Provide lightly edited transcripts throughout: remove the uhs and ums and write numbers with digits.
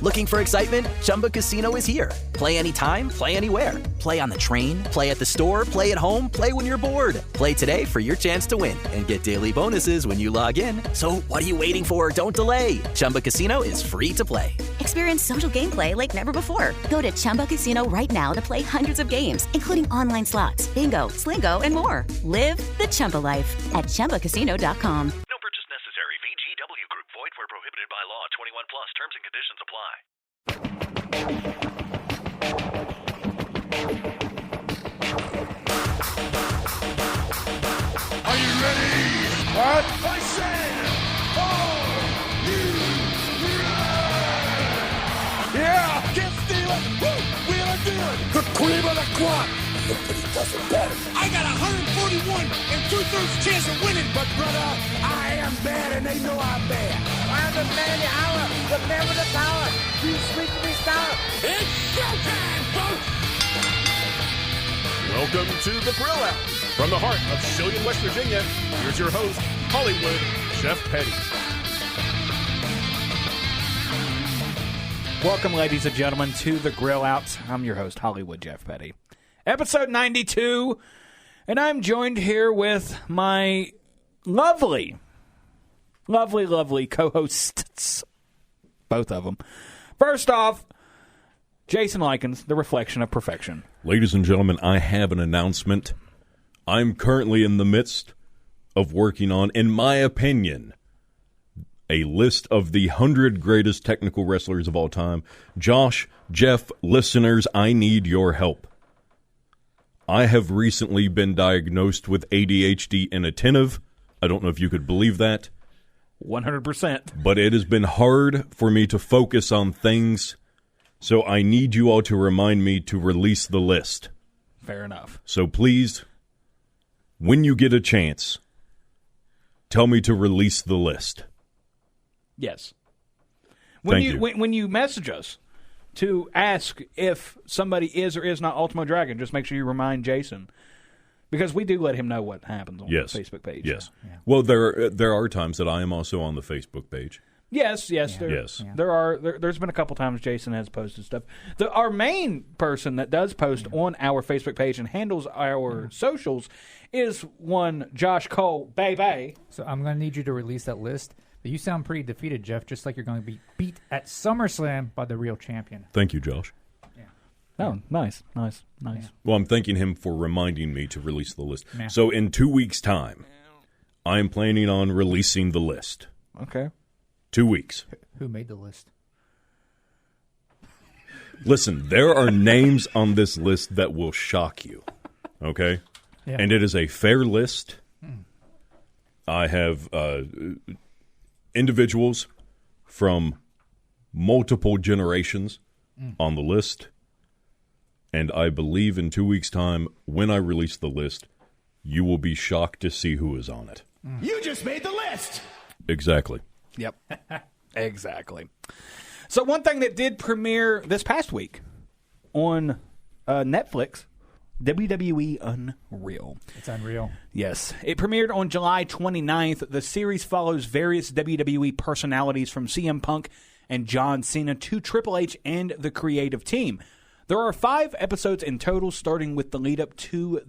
Looking for excitement? Chumba Casino is here. Play anytime, play anywhere. Play on the train, play at the store, play at home, play when you're bored. Play today for your chance to win and get daily bonuses when you log in. So what are you waiting for? Don't delay. Chumba Casino is free to play. Experience social gameplay like never before. Go to Chumba Casino right now to play hundreds of games, including online slots, bingo, Slingo, and more. Live the Chumba life at ChumbaCasino.com. No purchase necessary. VGW Group. Void where prohibited by law. 21 plus. Terms and conditions apply. Are you ready? What? I said, are you ready? Yeah! Can't steal it! Woo! Wheel and deal it! The cream of the crop! Nobody does it better. I got 141 and 2/3 chance of winning, but brother, I am bad and they know I'm bad. I'm the man of the hour, the man with the power. You sweet to be star. It's showtime, folks! Welcome to the Grill Out. From the heart of Shillian, West Virginia, here's your host, Hollywood Jeff Petty. Welcome, ladies and gentlemen, to the Grill Out. I'm your host, Hollywood Jeff Petty. Episode 92, and I'm joined here with my lovely co-hosts, both of them. First off, Jason Lykens, the reflection of perfection. Ladies and gentlemen, I have an announcement. I'm currently in the midst of working on, in my opinion, a list of the 100 greatest technical wrestlers of all time. Josh, Jeff, listeners, I need your help. I have recently been diagnosed with ADHD inattentive. I don't know if you could believe that. 100%. But it has been hard for me to focus on things, so I need you all to remind me to release the list. Fair enough. So please, when you get a chance, tell me to release the list. Yes. Thank you. When you message us to ask if somebody is or is not Ultimo Dragon, just make sure you remind Jason, because we do let him know what happens on the Facebook page. Yes. Yeah. Well, there are times that I am also on the Facebook page. Yes. There's been a couple times Jason has posted stuff. Our main person that does post on our Facebook page and handles our socials is one Josh Cole, baby. So I'm going to need you to release that list. But you sound pretty defeated, Jeff, just like you're going to be beat at SummerSlam by the real champion. Thank you, Josh. Yeah. Oh, nice. Yeah. Well, I'm thanking him for reminding me to release the list. Yeah. So in 2 weeks' time, I am planning on releasing the list. Okay. 2 weeks. Who made the list? Listen, there are names on this list that will shock you, okay? Yeah. And it is a fair list. I have individuals from multiple generations on the list, and I believe in 2 weeks' time, when I release the list, you will be shocked to see who is on it. You just made the list! Exactly. Yep. Exactly. So one thing that did premiere this past week on Netflix, WWE Unreal. It's unreal. Yes. It premiered on July 29th. The series follows various WWE personalities from CM Punk and John Cena to Triple H and the creative team. There are 5 episodes in total, starting with the lead-up to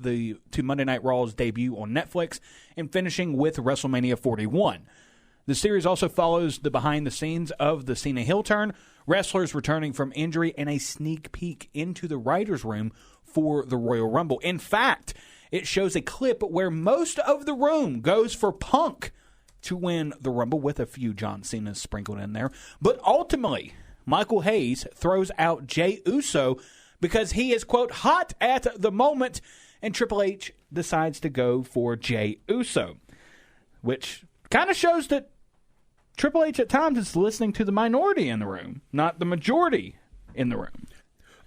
Monday Night Raw's debut on Netflix and finishing with WrestleMania 41. The series also follows the behind-the-scenes of the Cena heel turn, wrestlers returning from injury, and a sneak peek into the writer's room for the Royal Rumble. In fact, it shows a clip where most of the room goes for Punk to win the Rumble, with a few John Cenas sprinkled in there. But ultimately, Michael Hayes throws out Jey Uso because he is, quote, hot at the moment, and Triple H decides to go for Jey Uso, which kind of shows that Triple H at times is listening to the minority in the room, not the majority in the room.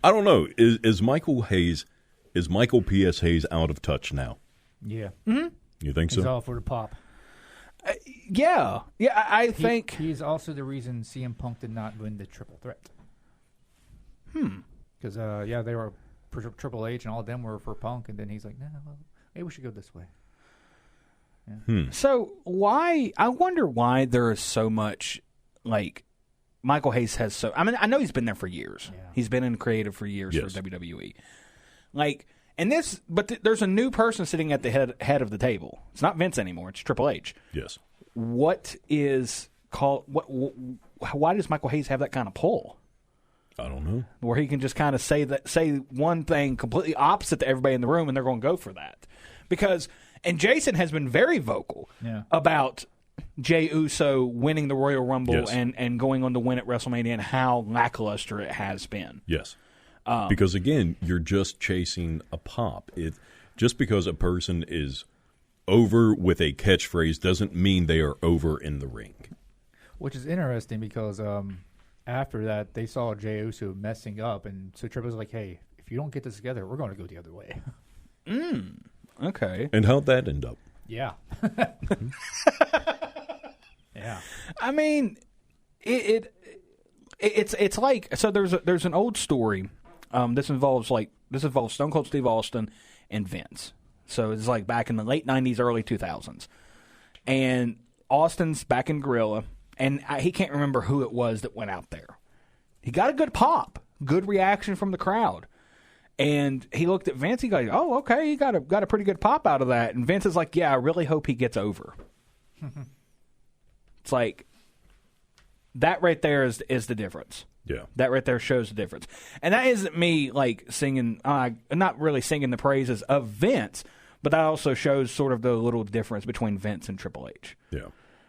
I don't know. Is Michael P.S. Hayes out of touch now? Yeah. Mm-hmm. You think so? He's all for the pop. Yeah. I think he's also the reason CM Punk did not win the Triple Threat. Because they were for Triple H and all of them were for Punk, and then he's like, no, maybe we should go this way. Yeah. So I wonder why there is so much Michael Hayes has so. I mean, I know he's been there for years. Yeah. He's been in creative for years Yes. for WWE. Like, and this, but there's a new person sitting at the head of the table. It's not Vince anymore. It's Triple H. Yes. What is called? Why does Michael Hayes have that kind of pull? I don't know. Where he can just kind of say one thing completely opposite to everybody in the room, and they're going to go for that. Because, and Jason has been very vocal about Jey Uso winning the Royal Rumble and going on to win at WrestleMania and how lackluster it has been. Yes. Because, again, you're just chasing a pop. Just because a person is over with a catchphrase doesn't mean they are over in the ring. Which is interesting because after that, they saw Jey Uso messing up, and so Triple was like, hey, if you don't get this together, we're going to go the other way. Okay. And how'd that end up? Yeah. Yeah. I mean, it's like, so there's an old story. This involves Stone Cold Steve Austin and Vince. So it's like back in the late 90s, early 2000s. And Austin's back in Gorilla, and he can't remember who it was that went out there. He got a good pop, good reaction from the crowd. And he looked at Vince, he goes, oh, okay, he got a pretty good pop out of that. And Vince is like, yeah, I really hope he gets over. It's like, that right there is the difference. Yeah. That right there shows the difference. And that isn't me, like, singing, not really singing the praises of Vince, but that also shows sort of the little difference between Vince and Triple H. Yeah.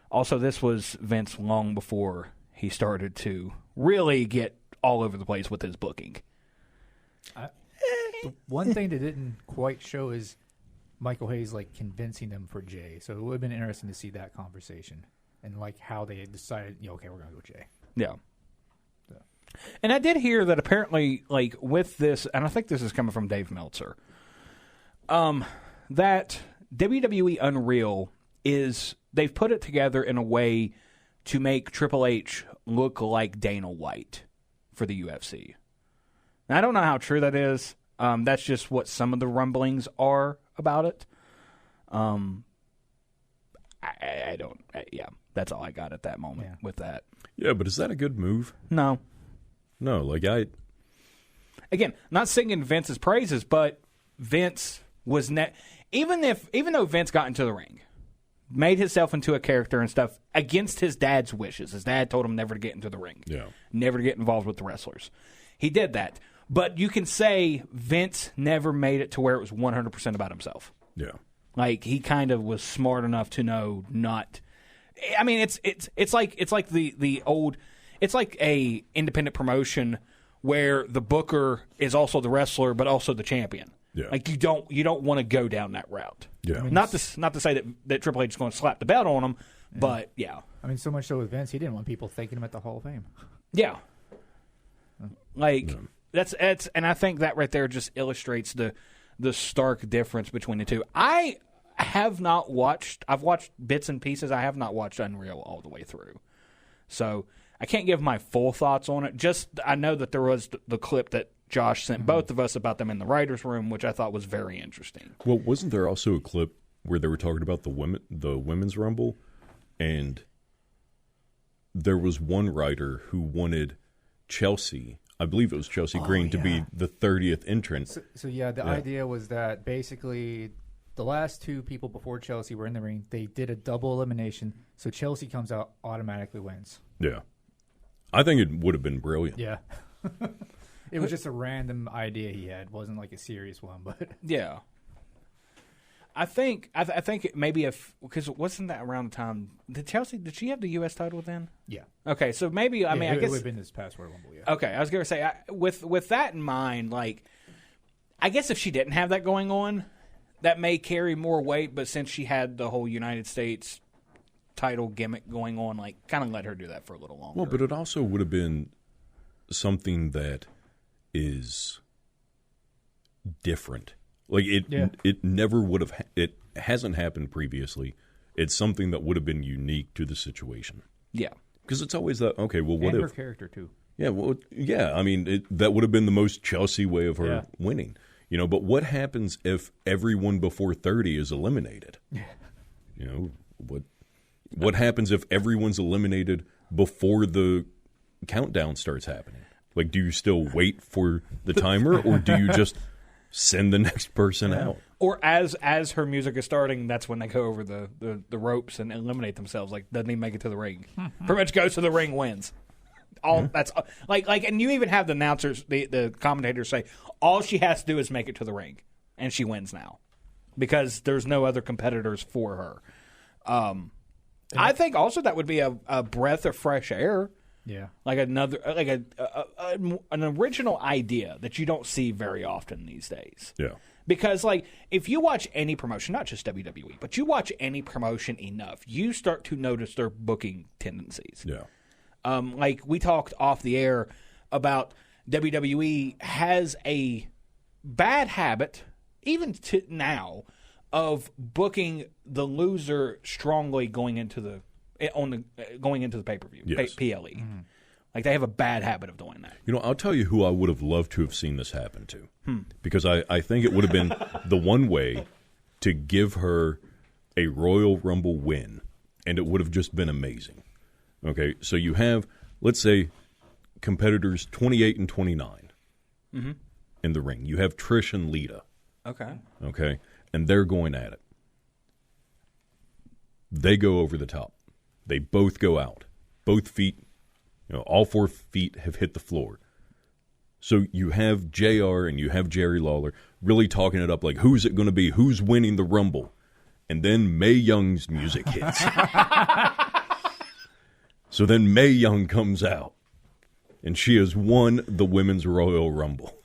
Also, this was Vince long before he started to really get all over the place with his booking. The one thing that didn't quite show is Michael Hayes, like, convincing them for Jey. So it would have been interesting to see that conversation and, like, how they decided, okay, we're going to go Jey. Yeah. And I did hear that apparently, like, with this, and I think this is coming from Dave Meltzer, that WWE Unreal they've put it together in a way to make Triple H look like Dana White for the UFC. Now, I don't know how true that is. That's just what some of the rumblings are about it. Yeah, that's all I got at that moment with that. Yeah, but is that a good move? No. No, like Again, not singing Vince's praises, but Vince was even though Vince got into the ring, made himself into a character and stuff against his dad's wishes. His dad told him never to get into the ring. Yeah. Never to get involved with the wrestlers. He did that. But you can say Vince never made it to where it was 100% about himself. Yeah. Like, he kind of was smart enough to know not. I mean, it's like the old. It's like a independent promotion where the booker is also the wrestler, but also the champion. Yeah. Like, you don't want to go down that route. Yeah. I mean, not to say that Triple H is going to slap the belt on him, but yeah. I mean, so much so with Vince, he didn't want people thanking him at the Hall of Fame. Yeah. Like that's and I think that right there just illustrates the stark difference between the two. I have not watched. I've watched bits and pieces. I have not watched Unreal all the way through, so I can't give my full thoughts on it. Just I know that there was the clip that Josh sent both of us about them in the writers' room, which I thought was very interesting. Well, wasn't there also a clip where they were talking about the women's Rumble, and there was one writer who wanted Chelsea, I believe it was Chelsea Green, to be the 30th entrant. So the idea was that basically the last two people before Chelsea were in the ring. They did a double elimination, so Chelsea comes out, automatically wins. Yeah. I think it would have been brilliant. Yeah. It was just a random idea he had. It wasn't like a serious one, but yeah. I think maybe because wasn't that around the time did she have the U.S. title then? Yeah. Okay, so maybe I guess it would have been this past Royal Rumble. Yeah. Okay, I was going to say with that in mind, like I guess if she didn't have that going on, that may carry more weight. But since she had the whole United States title gimmick going on, like kind of let her do that for a little longer. Well, but it also would have been something that is different. Like it never would have. It hasn't happened previously. It's something that would have been unique to the situation. Yeah, because it's always that. Okay, well, what and if her character too? Yeah, well, yeah. I mean, that would have been the most Chelsea way of her winning. You know, but what happens if everyone before 30 is eliminated? Yeah. You know what happens if everyone's eliminated before the countdown starts happening? Like, do you still wait for the timer, or do you just send the next person out? Or as her music is starting, that's when they go over the ropes and eliminate themselves. Like, doesn't even make it to the ring. Pretty much goes to the ring, wins. That's like, and you even have the announcers, the commentators say all she has to do is make it to the ring, and she wins now because there's no other competitors for her. I think also that would be a breath of fresh air. Yeah, like another, like an original idea that you don't see very often these days. Yeah, because like if you watch any promotion, not just WWE, but you watch any promotion enough, you start to notice their booking tendencies. Yeah, like we talked off the air about WWE has a bad habit, even to now, of booking the loser strongly going into the pay-per-view, yes. PLE. Like they have a bad habit of doing that. You know, I'll tell you who I would have loved to have seen this happen to, because I think it would have been the one way to give her a Royal Rumble win, and it would have just been amazing. Okay, so you have, let's say, competitors 28 and 29 in the ring. You have Trish and Lita. Okay, and they're going at it. They go over the top. They both go out. Both feet, all 4 feet have hit the floor. So you have JR and you have Jerry Lawler really talking it up like, who's it going to be? Who's winning the Rumble? And then Mae Young's music hits. So then Mae Young comes out, and she has won the Women's Royal Rumble.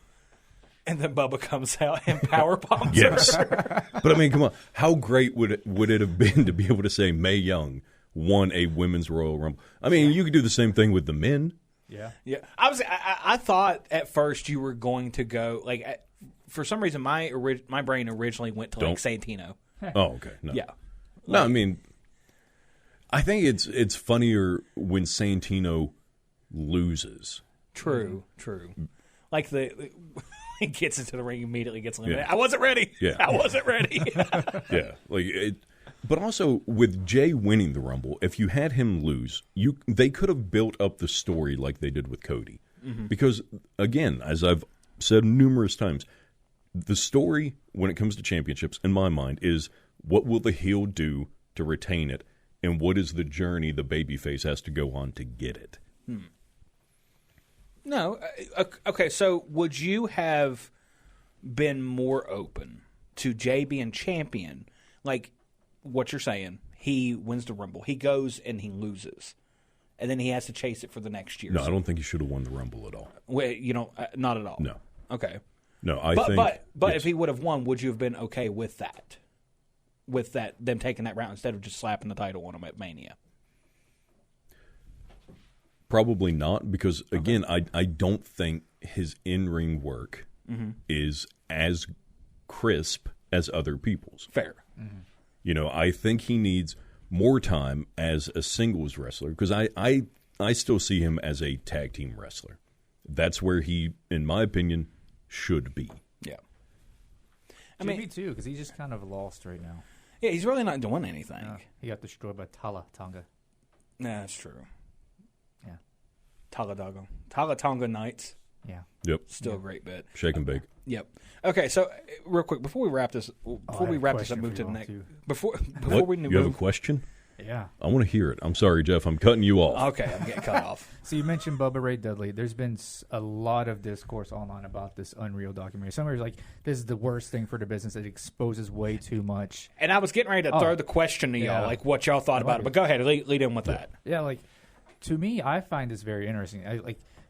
And then Bubba comes out and power bombs Yes. her. But I mean, come on. How great would it have been to be able to say Mae Young won a Women's Royal Rumble? I mean, you could do the same thing with the men. Yeah. I thought at first you were going to go like for some reason my brain originally went to like Santino. Oh, okay. No. Yeah. No, I mean, I think it's funnier when Santino loses. True. Like he gets into the ring, immediately gets eliminated. Yeah. I wasn't ready. Yeah. I wasn't ready. Yeah, like it. But also with Jay winning the Rumble, if you had him lose, they could have built up the story like they did with Cody. Because again, as I've said numerous times, the story when it comes to championships, in my mind, is what will the heel do to retain it, and what is the journey the babyface has to go on to get it. No. Okay, so would you have been more open to Jay being champion? Like what you're saying, he wins the Rumble. He goes and he loses. And then he has to chase it for the next year. No, I don't think he should have won the Rumble at all. Wait, not at all? No. Okay. No, But yes. if he would have won, would you have been okay with that? With that, them taking that route instead of just slapping the title on him at Mania? Probably not, because, again, I don't think his in-ring work is as crisp as other people's. Fair. I think he needs more time as a singles wrestler, because I still see him as a tag team wrestler. That's where he, in my opinion, should be. Yeah. I mean, me too, because he's just kind of lost right now. Yeah, he's really not doing anything. He got destroyed by Tonga. Nah, that's true. Yeah. Tonga Nights. Yeah. Yep. Still a great bit. Shake and bake. Yep. Okay, so real quick before we wrap this up, move to the next. Before we move. You have a question? Yeah. I want to hear it. I'm sorry, Jeff. I'm cutting you off. Okay, I'm getting cut off. So you mentioned Bubba Ray Dudley. There's been a lot of discourse online about this Unreal documentary. Somebody's like, this is the worst thing for the business. It exposes way too much. And I was getting ready to throw the question to y'all, like what y'all thought about it. But go ahead, lead in with that. Yeah, like, to me, I find this very interesting.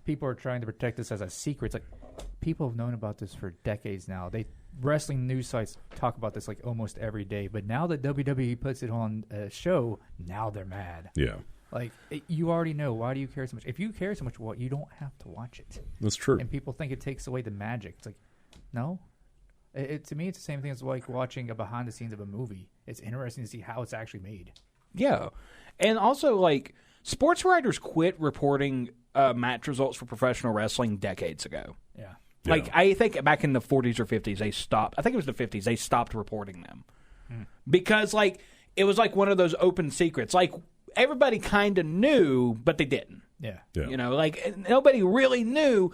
People are trying to protect this as a secret. It's like, people have known about this for decades now. Wrestling news sites talk about this like almost every day, but now that WWE puts it on a show, now they're mad. Yeah. Like, you already know. Why do you care so much? If you care so much, you don't have to watch it. That's true. And people think it takes away the magic. It's like, no. To me, it's the same thing as like watching a behind the scenes of a movie. It's interesting to see how it's actually made. Yeah. And also, like, sports writers quit reporting match results for professional wrestling decades ago. Yeah. Like, I think back in the 40s or 50s, they stopped. I think it was the 50s. They stopped reporting them. Because, like, it was like one of those open secrets. Like, everybody kind of knew, but they didn't. Yeah. You know, like nobody really knew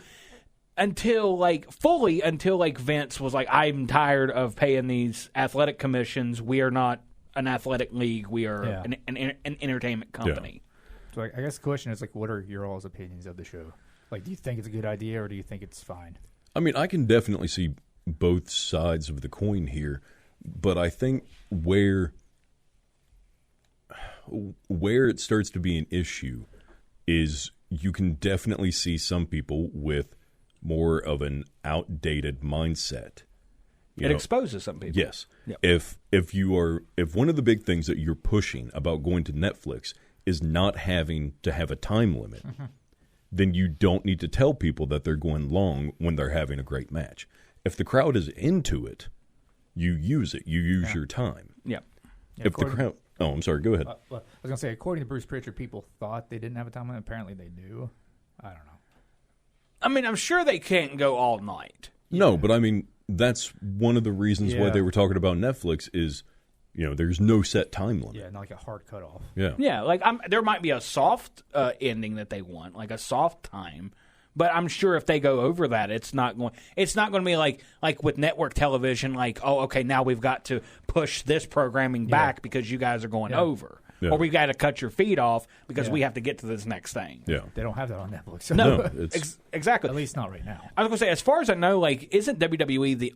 until Vince was like, I'm tired of paying these athletic commissions. We are not an athletic league. We are an entertainment company. Yeah. So I guess the question is, like, what are your all's opinions of the show? Like, do you think it's a good idea or do you think it's fine? I mean, I can definitely see both sides of the coin here, but I think where it starts to be an issue is you can definitely see some people with more of an outdated mindset. It exposes some people. Yes. Yep. If one of the big things that you're pushing about going to Netflix is not having to have a time limit, then you don't need to tell people that they're going long when they're having a great match. If the crowd is into it, you use it. You use your time. Yeah. If the crowd... Oh, I'm sorry. Go ahead. I was going to say, according to Bruce Pritchard, people thought they didn't have a time limit. Apparently they do. I don't know. I mean, I'm sure they can't go all night. No, but I mean, that's one of the reasons why they were talking about Netflix is, there's no set time limit. Yeah, not like a hard cutoff. Yeah. Yeah, like there might be a soft ending that they want, like a soft time. But I'm sure if they go over that, it's not going to be like with network television, like, oh, okay, now we've got to push this programming back because you guys are going over. Yeah. Or we've got to cut your feed off because we have to get to this next thing. Yeah. They don't have that on Netflix. So. No, exactly. At least not right now. I was going to say, as far as I know, like, isn't WWE the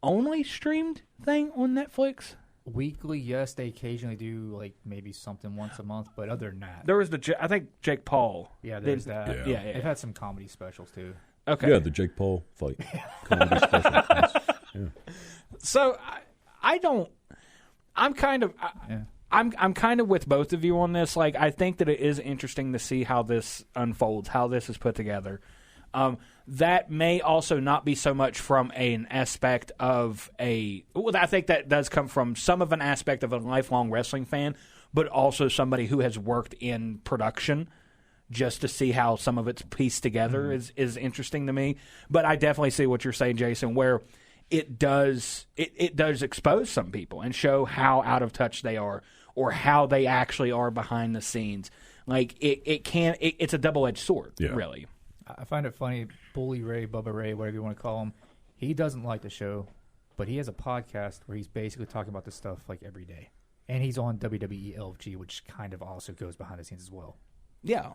only streamed thing on Netflix? Weekly, yes. They occasionally do, like, maybe something once a month, but other than that. There was I think Jake Paul. Yeah, there's that. Yeah. They've had some comedy specials, too. Okay. Yeah, the Jake Paul fight. Comedy special. Yeah. So, I'm kind of with both of you on this. Like, I think that it is interesting to see how this unfolds, how this is put together. That may also not be so much from an aspect of I think that does come from some of an aspect of a lifelong wrestling fan, but also somebody who has worked in production, just to see how some of it's pieced together is interesting to me. But I definitely see what you're saying, Jason, where it does expose some people and show how out of touch they are or how they actually are behind the scenes. Like it's a double-edged sword, really. I find it funny, Bully Ray, Bubba Ray, whatever you want to call him, he doesn't like the show, but he has a podcast where he's basically talking about this stuff like every day. And he's on WWE LFG, which kind of also goes behind the scenes as well. Yeah.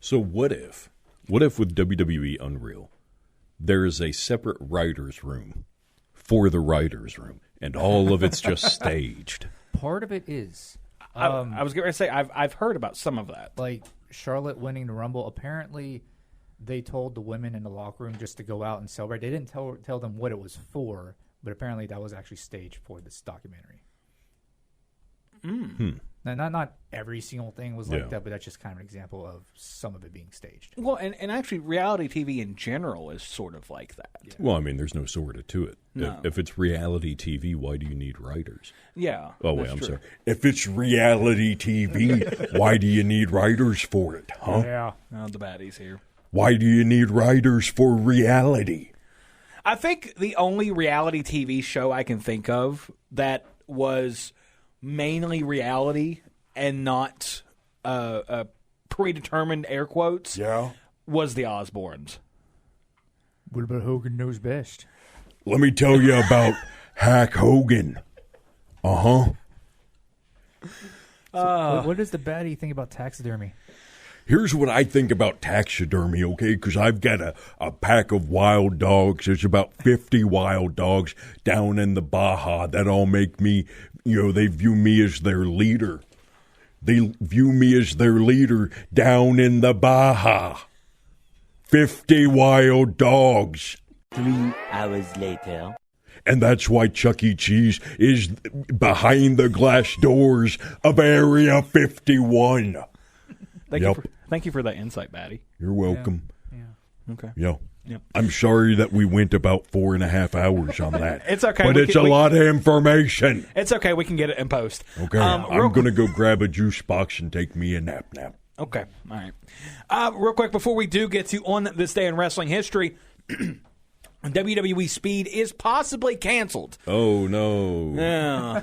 So what if with WWE Unreal, there is a separate writer's room for the writer's room, and all of it's just staged? Part of it is. I was going to say, I've heard about some of that. Like Charlotte winning the Rumble, apparently they told the women in the locker room just to go out and celebrate. They didn't tell them what it was for, but apparently that was actually staged for this documentary. Now, not every single thing was like that, but that's just kind of an example of some of it being staged. Well, and actually reality TV in general is sort of like that. Yeah. Well, I mean, there's no sort of to it. No. If it's reality TV, why do you need writers? Yeah. Oh, wait, I'm sorry. If it's reality TV, why do you need writers for it, huh? Yeah. Oh, the baddies here. Why do you need writers for reality? I think the only reality TV show I can think of that was mainly reality and not predetermined air quotes was the Osbournes. What about Hogan Knows Best? Let me tell you about Hack Hogan. So what does the baddie think about taxidermy? Here's what I think about taxidermy, okay? Because I've got a pack of wild dogs. There's about 50 wild dogs down in the Baja that all make me, they view me as their leader. They view me as their leader down in the Baja. 50 wild dogs. 3 hours later. And that's why Chuck E. Cheese is behind the glass doors of Area 51. Thank you for that insight, Batty. You're welcome. Yeah. Okay. Yeah. I'm sorry that we went about 4.5 hours on that. It's okay. But it's a lot of information. It's okay. We can get it in post. Okay. I'm going to go grab a juice box and take me a nap now. Okay. All right. Real quick, before we do get to On This Day in Wrestling History, WWE Speed is possibly canceled. Oh, no. Yeah.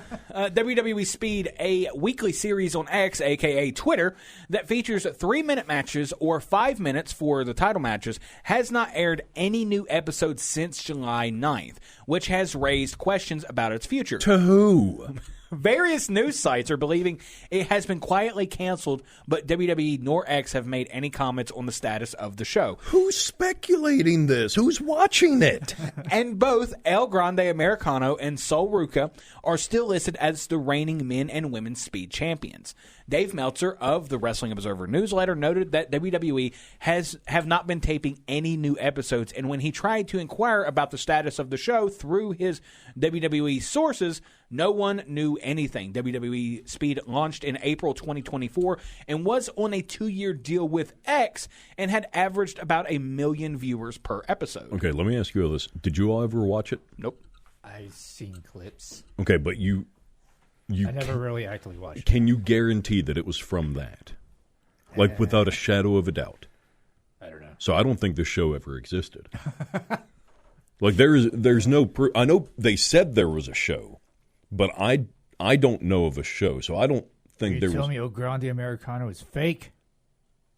WWE Speed, a weekly series on X, a.k.a. Twitter, that features 3-minute matches or 5 minutes for the title matches, has not aired any new episodes since July 9th, which has raised questions about its future. To who? Various news sites are believing it has been quietly canceled, but WWE nor X have made any comments on the status of the show. Who's speculating this? Who's watching it? And both El Grande Americano and Sol Ruca are still listed as the reigning men and women speed champions. Dave Meltzer of the Wrestling Observer newsletter noted that WWE have not been taping any new episodes, and when he tried to inquire about the status of the show through his WWE sources, no one knew anything. WWE Speed launched in April 2024 and was on a 2-year deal with X and had averaged about 1 million viewers per episode. Okay, let me ask you all this. Did you all ever watch it? Nope. I've seen clips. Okay, but you I never really actually watched it. Can you guarantee that it was from that? Like, without a shadow of a doubt? I don't know. So I don't think the show ever existed. Like, there's no proof. I know they said there was a show, but I don't know of a show, so I don't think there was. You tell me El Grande Americano is fake?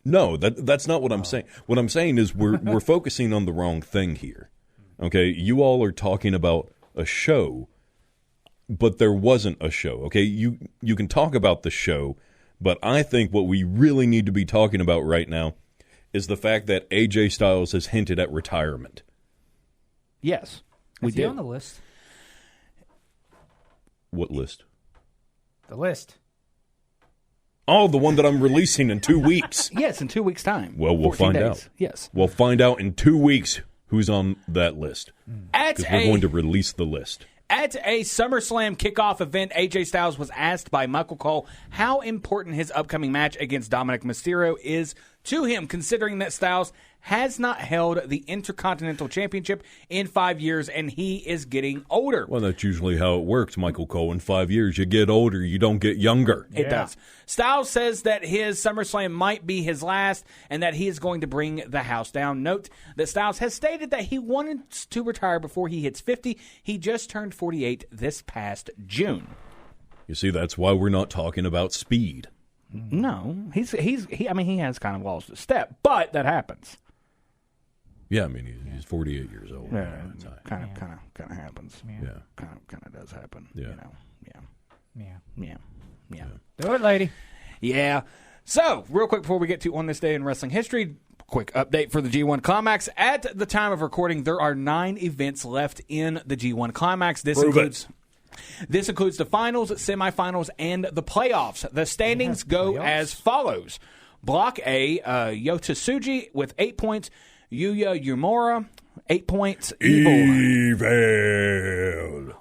No, that's not what I'm saying. What I'm saying is we're focusing on the wrong thing here. Okay, you all are talking about a show, but there wasn't a show. Okay, you can talk about the show, but I think what we really need to be talking about right now is the fact that AJ Styles has hinted at retirement. Yes, Is he on the list? What list? The list. Oh, the one that I'm releasing in 2 weeks. Yes, in 2 weeks' time. Well, we'll 14 find days. out. Yes. We'll find out in 2 weeks who's on that list. Because we're going to release the list. At a SummerSlam kickoff event, AJ Styles was asked by Michael Cole how important his upcoming match against Dominic Mysterio is to him, considering that Styles has not held the Intercontinental Championship in 5 years, and he is getting older. Well, that's usually how it works, Michael Cole. In 5 years, you get older, you don't get younger. It does. Styles says that his SummerSlam might be his last and that he is going to bring the house down. Note that Styles has stated that he wanted to retire before he hits 50. He just turned 48 this past June. You see, that's why we're not talking about Speed. No, he has kind of lost a step, but that happens. Yeah, I mean, he's 48 years old. Yeah, kind of happens. Yeah. Kind of does happen. Yeah. You know. Yeah. Do it, lady. Yeah. So, real quick before we get to On This Day in Wrestling History, quick update for the G1 Climax. At the time of recording, there are 9 events left in the G1 Climax. This includes the finals, semifinals, and the playoffs. The standings go as follows. Block A, Yota Tsuji with 8 points. Yuya Uemura, 8 points. Evil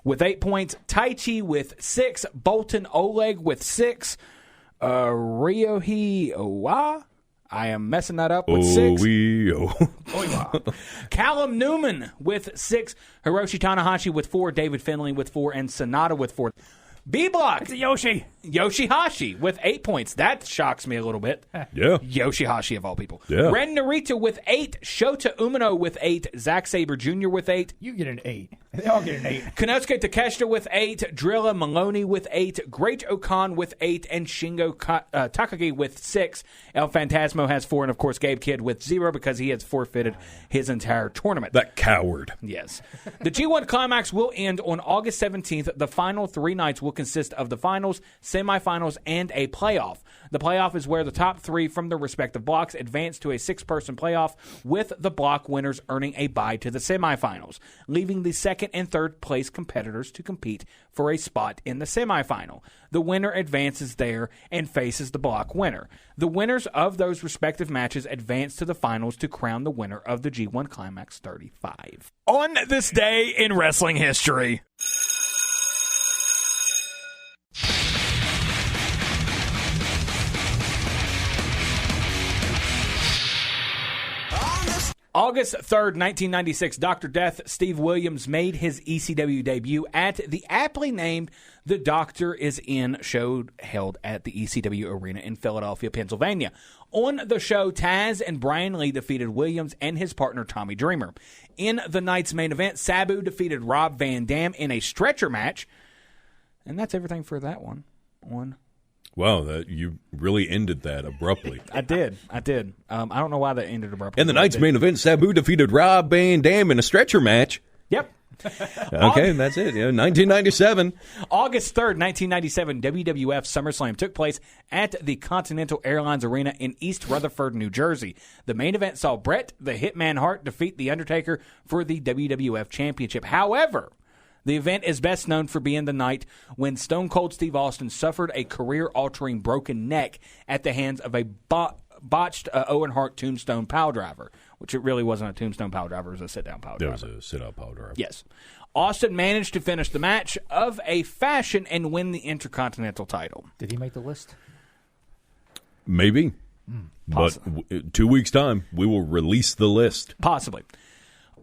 with 8 points. Taichi with 6. Bolton Oleg with 6. Ryohei Owa, I am messing that up, with 6. Callum Newman with 6. Hiroshi Tanahashi with 4. David Finlay with 4. And Sonata with 4. B-Block. It's a Yoshihashi with 8 points. That shocks me a little bit. Yeah. Yoshihashi of all people. Yeah. Ren Narita with 8. Shota Umino with 8. Zack Sabre Jr. with 8. You get an 8. They all get an 8. Konosuke Takeshita with 8. Drilla Maloney with 8. Great Okan with 8. And Shingo Takagi with 6. El Phantasmo has 4. And, of course, Gabe Kidd with 0 because he has forfeited his entire tournament. That coward. Yes. The G1 Climax will end on August 17th. The final 3 nights will consist of the finals, semifinals, and a playoff. The playoff is where the top 3 from their respective blocks advance to a 6-person playoff, with the block winners earning a bye to the semifinals, leaving the second and third place competitors to compete for a spot in the semifinal. The winner advances there and faces the block winner. The winners of those respective matches advance to the finals to crown the winner of the G1 Climax 35. On this day in wrestling history. August 3rd, 1996, Dr. Death Steve Williams made his ECW debut at the aptly named The Doctor Is In show held at the ECW Arena in Philadelphia, Pennsylvania. On the show, Taz and Brian Lee defeated Williams and his partner Tommy Dreamer. In the night's main event, Sabu defeated Rob Van Dam in a stretcher match. And that's everything for that one. Wow, you really ended that abruptly. I did. I don't know why that ended abruptly. In the night's main event, Sabu defeated Rob Van Dam in a stretcher match. Yep. Okay, that's it. Yeah, 1997. August 3rd, 1997, WWF SummerSlam took place at the Continental Airlines Arena in East Rutherford, New Jersey. The main event saw Bret the Hitman Hart defeat The Undertaker for the WWF Championship. However, the event is best known for being the night when Stone Cold Steve Austin suffered a career-altering broken neck at the hands of a botched Owen Hart Tombstone Piledriver, which it really wasn't a Tombstone Piledriver, it was a sit-down piledriver. There was a sit-out piledriver. Yes. Austin managed to finish the match of a fashion and win the Intercontinental title. Did he make the list? Maybe. But 2 weeks' time, we will release the list. Possibly.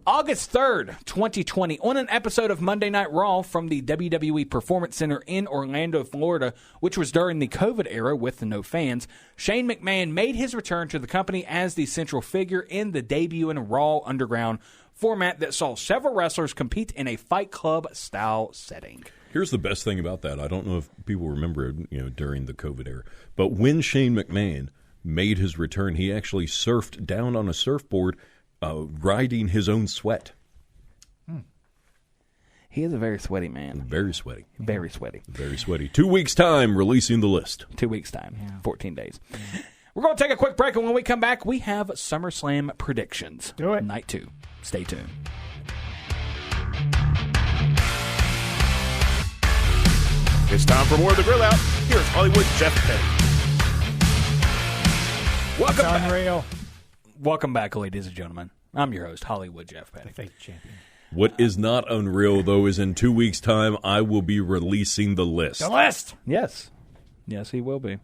August 3rd, 2020, on an episode of Monday Night Raw from the WWE Performance Center in Orlando, Florida, which was during the COVID era with no fans, Shane McMahon made his return to the company as the central figure in the debut in a Raw Underground format that saw several wrestlers compete in a Fight Club-style setting. Here's the best thing about that. I don't know if people remember it, during the COVID era, but when Shane McMahon made his return, he actually surfed down on a surfboard riding his own sweat. He is a very sweaty man. Very sweaty. Very sweaty. Very sweaty. 2 weeks' time, releasing the list. 2 weeks' time. 14 days. We're going to take a quick break, and when we come back, we have SummerSlam predictions. Do it. Night 2. Stay tuned. It's time for more of the Grill Out. Here's Hollywood Jeff Petty. Welcome back. Unreal. Welcome back, ladies and gentlemen. I'm your host, Hollywood Jeff Petty. The fake champion. What is not unreal, though, is in 2 weeks' time, I will be releasing the list. The list! Yes. Yes, he will be.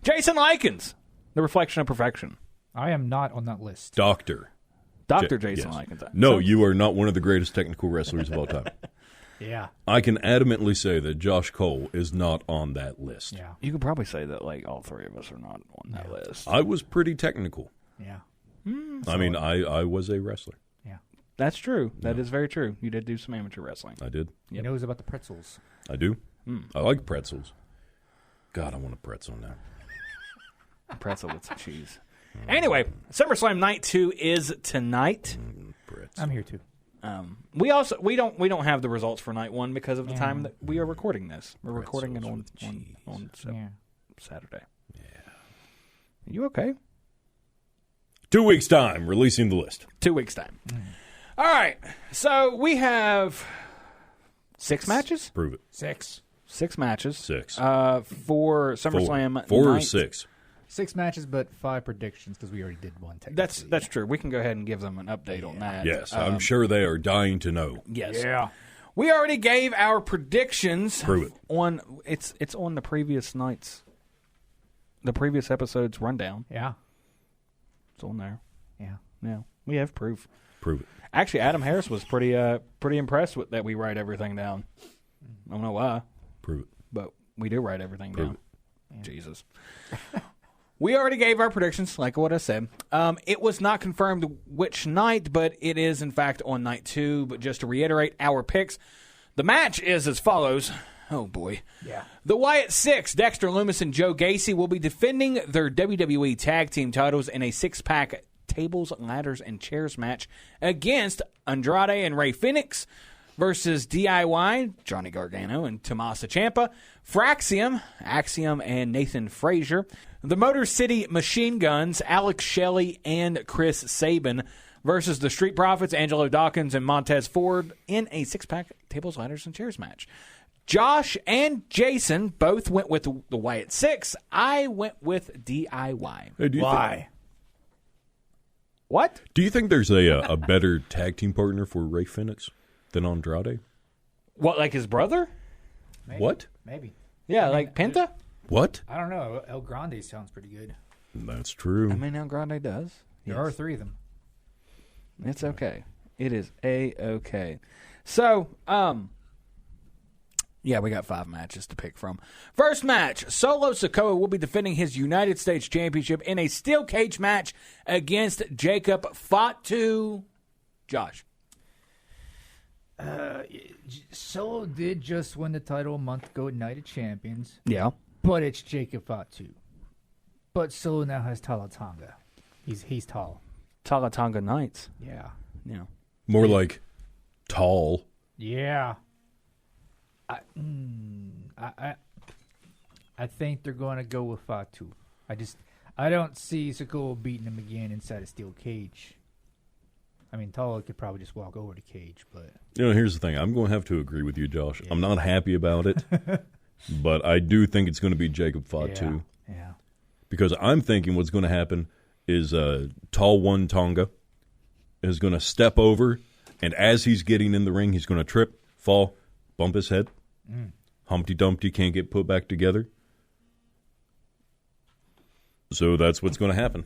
Jason Lykens, the reflection of perfection. I am not on that list. Dr. Jason Yes. Lykens. No, you are not one of the greatest technical wrestlers of all time. Yeah. I can adamantly say that Josh Cole is not on that list. Yeah. You could probably say that all three of us are not on that list. I was pretty technical. Yeah. I mean, I was a wrestler. Yeah. That's true. That is very true. You did do some amateur wrestling. I did. He knows about the pretzels. I do. I like pretzels. God, I want a pretzel now. Pretzel with some cheese. Anyway, SummerSlam Night 2 is tonight. I'm here too. We don't have the results for Night 1 because of the time that we are recording this. We're recording it on Saturday. Yeah. Are you okay? 2 weeks' time, releasing the list. 2 weeks' time. All right. So we have 6 matches? Prove it. 6. 6 matches. 6. For SummerSlam Four or Night. 6. 6 matches, but 5 predictions because we already did one. Technically. That's true. We can go ahead and give them an update on that. Yes, I'm sure they are dying to know. Yes. Yeah. We already gave our predictions. Prove it. It's on the previous episode's rundown. Yeah. It's on there. Yeah. Yeah. We have proof. Prove it. Actually, Adam Harris was pretty impressed with that we write everything down. I don't know why. Prove it. But we do write everything Prove down. Yeah. Jesus. We already gave our predictions, like what I said. It was not confirmed which night, but it is, in fact, on Night 2. But just to reiterate our picks, the match is as follows. Oh, boy. Yeah. The Wyatt Six, Dexter Lumis and Joe Gacy, will be defending their WWE Tag Team titles in a 6-pack tables, ladders, and chairs match against Andrade and Rey Fenix versus DIY, Johnny Gargano and Tommaso Ciampa, Fraxium, Axiom, and Nathan Frazier, the Motor City Machine Guns, Alex Shelley and Chris Sabin versus the Street Profits, Angelo Dawkins and Montez Ford in a 6-pack tables, ladders, and chairs match. Josh and Jason both went with the Wyatt Six. I went with DIY. Hey, Why? What? Do you think there's a better tag team partner for Rey Fenix than Andrade? What, like his brother? Maybe. What? Maybe. Yeah, like Penta? What? I don't know. El Grande sounds pretty good. That's true. I mean, El Grande does. There are 3 of them. It's okay. It is A-okay. So, yeah, we got 5 matches to pick from. First match, Solo Sikoa will be defending his United States Championship in a steel cage match against Jacob Fatu. Josh. Solo did just win the title a month ago at Night of Champions. Yeah. But it's Jacob Fatu. But Solo now has Talatanga. He's tall. Talatanga Knights. Yeah. Yeah. More like tall. Yeah. I think they're going to go with Fatu. I don't see Sikoa beating him again inside a steel cage. I mean, Tala could probably just walk over the cage, but... Here's the thing. I'm going to have to agree with you, Josh. Yeah. I'm not happy about it, but I do think it's going to be Jacob Fatu. Yeah. Because I'm thinking what's going to happen is Tall One Tonga is going to step over, and as he's getting in the ring, he's going to trip, fall, bump his head. Humpty Dumpty can't get put back together. So that's what's going to happen.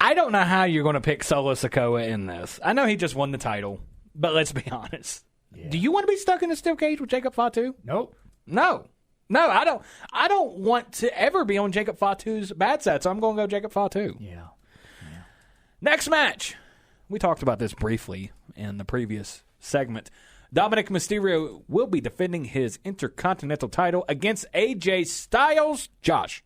I don't know how you're going to pick Solo Sikoa in this. I know he just won the title, but let's be honest. Yeah. Do you want to be stuck in a steel cage with Jacob Fatu? Nope. No, I don't. I don't want to ever be on Jacob Fatu's bad side, so I'm going to go Jacob Fatu. Yeah. Next match. We talked about this briefly in the previous segment. Dominic Mysterio will be defending his Intercontinental title against AJ Styles. Josh.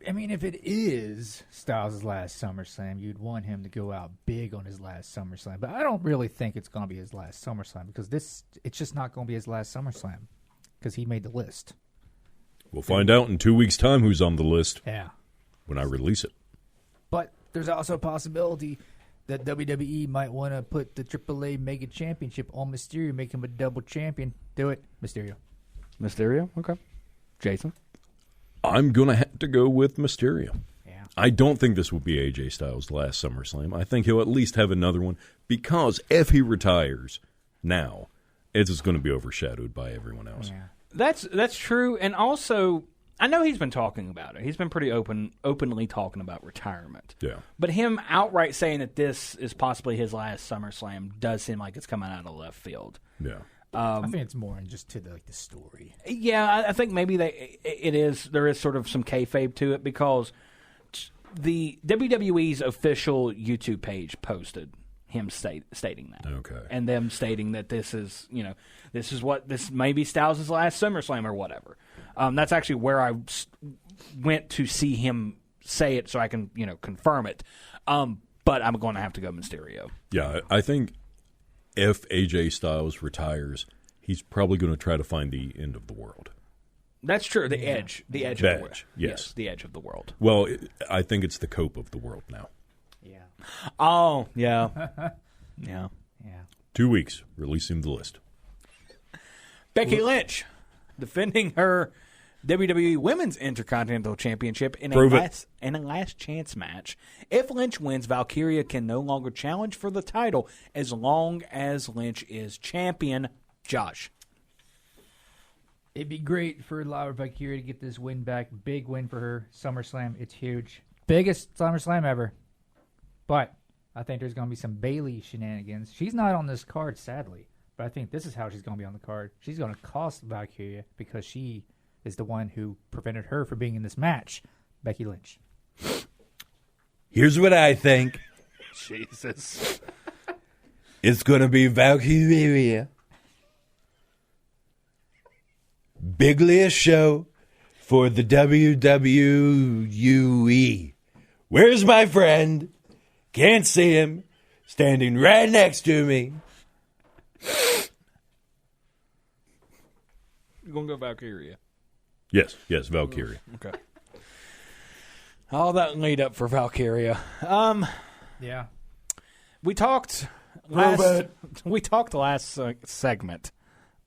I mean, if it is Styles' last SummerSlam, you'd want him to go out big on his last SummerSlam. But I don't really think it's going to be his last SummerSlam because it's just not going to be his last SummerSlam because he made the list. We'll find out in 2 weeks' time who's on the list. Yeah. When I release it. But there's also a possibility that WWE might want to put the AAA Mega Championship on Mysterio, make him a double champion. Do it, Mysterio. Mysterio? Okay. Jason? I'm going to have to go with Mysterio. Yeah. I don't think this will be AJ Styles' last SummerSlam. I think he'll at least have another one because if he retires now, it's just going to be overshadowed by everyone else. Yeah. That's true, and also I know he's been talking about it. He's been pretty openly talking about retirement. Yeah. But him outright saying that this is possibly his last SummerSlam does seem like it's coming out of left field. Yeah. I think it's more in just to the story. Yeah, I think maybe it is. There is sort of some kayfabe to it because the WWE's official YouTube page posted him stating that. Okay. And them stating that this is this may be Styles' last SummerSlam or whatever. That's actually where I went to see him say it so I can confirm it. But I'm going to have to go Mysterio. Yeah, I think if AJ Styles retires, he's probably going to try to find the end of the world. That's true. The edge of the world. Yes, the edge of the world. Well, I think it's the cope of the world now. Yeah. Oh, yeah. Yeah. 2 weeks, releasing the list. Becky Lynch defending her WWE Women's Intercontinental Championship in a last chance match. If Lynch wins, Valkyria can no longer challenge for the title as long as Lynch is champion. Josh. It'd be great for Laura Valkyria to get this win back. Big win for her. SummerSlam, it's huge. Biggest SummerSlam ever. But I think there's going to be some Bayley shenanigans. She's not on this card, sadly. But I think this is how she's going to be on the card. She's going to cost Valkyria because she is the one who prevented her from being in this match. Becky Lynch. Here's what I think. Jesus. It's going to be Valkyria. Bigliest show for the WWE. Where's my friend? Can't see him. Standing right next to me. You're going to go Valkyria. Yes, Valkyria. Okay. All that lead up for Valkyria. Yeah. We talked last segment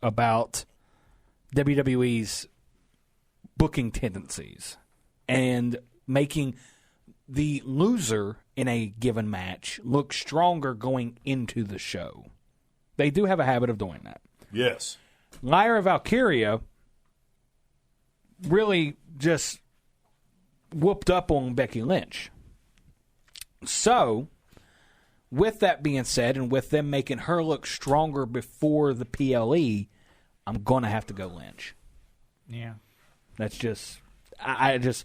about WWE's booking tendencies and making the loser in a given match look stronger going into the show. They do have a habit of doing that. Yes. Lyra Valkyria really just whooped up on Becky Lynch. So, with that being said, and with them making her look stronger before the PLE, I'm going to have to go Lynch. Yeah. That's just, I just,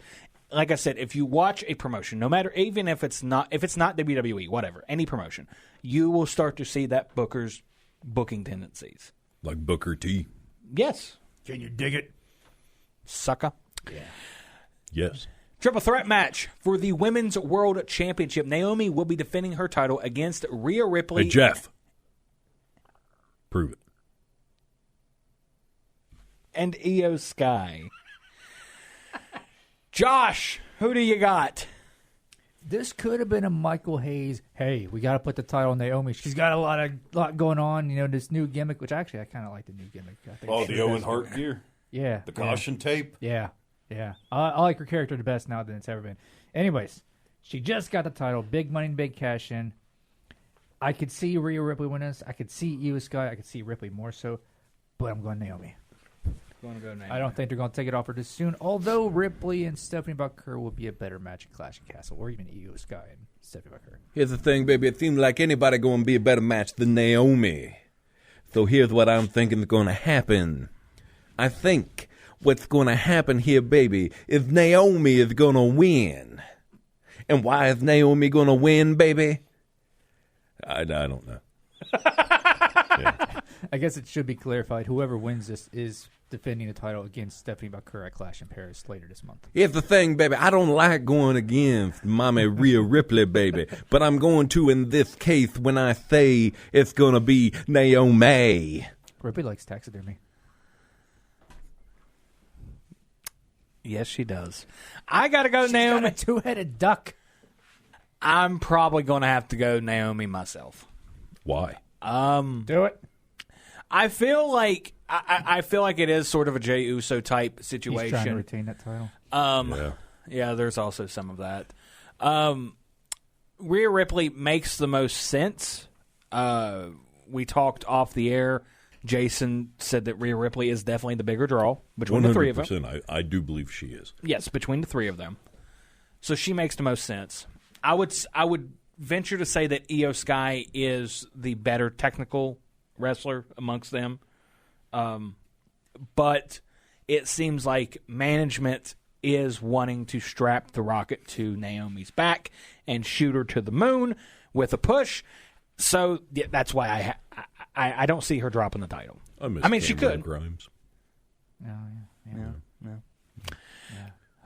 like I said, if you watch a promotion, no matter, even if it's not WWE, whatever, any promotion, you will start to see that Booker's booking tendencies. Like Booker T. Yes. Can you dig it? Sucker. Yeah. Yes. Triple threat match for the Women's World Championship. Naomi will be defending her title against Rhea Ripley. Hey, Jeff. Prove it. And Io Sky. Josh, who do you got? This could have been a Michael Hayes. Hey, we got to put the title on Naomi. She's got a lot going on. You know, this new gimmick, which actually I kind of like the new gimmick. I think the Owen Hart gear. Yeah. The caution tape. Yeah. I like her character the best now than it's ever been. Anyways, she just got the title. Big money and big cash in. I could see Rhea Ripley win this. I could see Io Sky. I could see Ripley more so. But I'm going Naomi. I don't think they're going to take it off her this soon. Although Ripley and Stephanie Bucker will be a better match at Clash of Castle, or even Io Sky and Stephanie Bucker. Here's the thing, baby. It seems like anybody going to be a better match than Naomi. So here's what I'm thinking is going to happen. I think what's going to happen here, baby, is Naomi is going to win. And why is Naomi going to win, baby? I don't know. Yeah. I guess it should be clarified. Whoever wins this is defending the title against Stephanie Bucker at Clash in Paris later this month. Here's the thing, baby. I don't like going against Mommy Rhea Ripley, baby. But I'm going to in this case when I say it's going to be Naomi. Ripley likes taxidermy. Yes, she does. I got to go Naomi. Got a two-headed duck. I'm probably going to have to go Naomi myself. Why? Do it. I feel like it is sort of a Jey Uso type situation. He's trying to retain that title. Yeah, there's also some of that. Rhea Ripley makes the most sense. We talked off the air. Jason said that Rhea Ripley is definitely the bigger draw between the three of them. I do believe she is. Yes, between the three of them. So she makes the most sense. I would venture to say that Io Sky is the better technical wrestler amongst them. But it seems like management is wanting to strap the rocket to Naomi's back and shoot her to the moon with a push. So yeah, that's why I don't see her dropping the title. I mean, she could. Grimes. Yeah.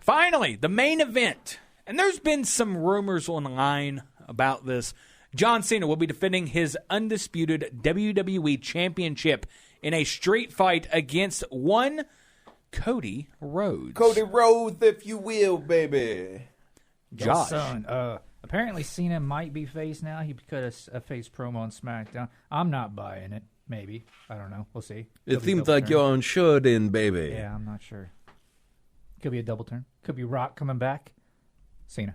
Finally, the main event. And there's been some rumors online about this. John Cena will be defending his undisputed WWE Championship in a street fight against one Cody Rhodes. Cody Rhodes, if you will, baby. Josh. Apparently Cena might be face now. He cut a face promo on SmackDown. I'm not buying it. Maybe. I don't know. We'll see. It seems like you're unsure then, baby. Yeah, I'm not sure. Could be a double turn. Could be Rock coming back. Cena.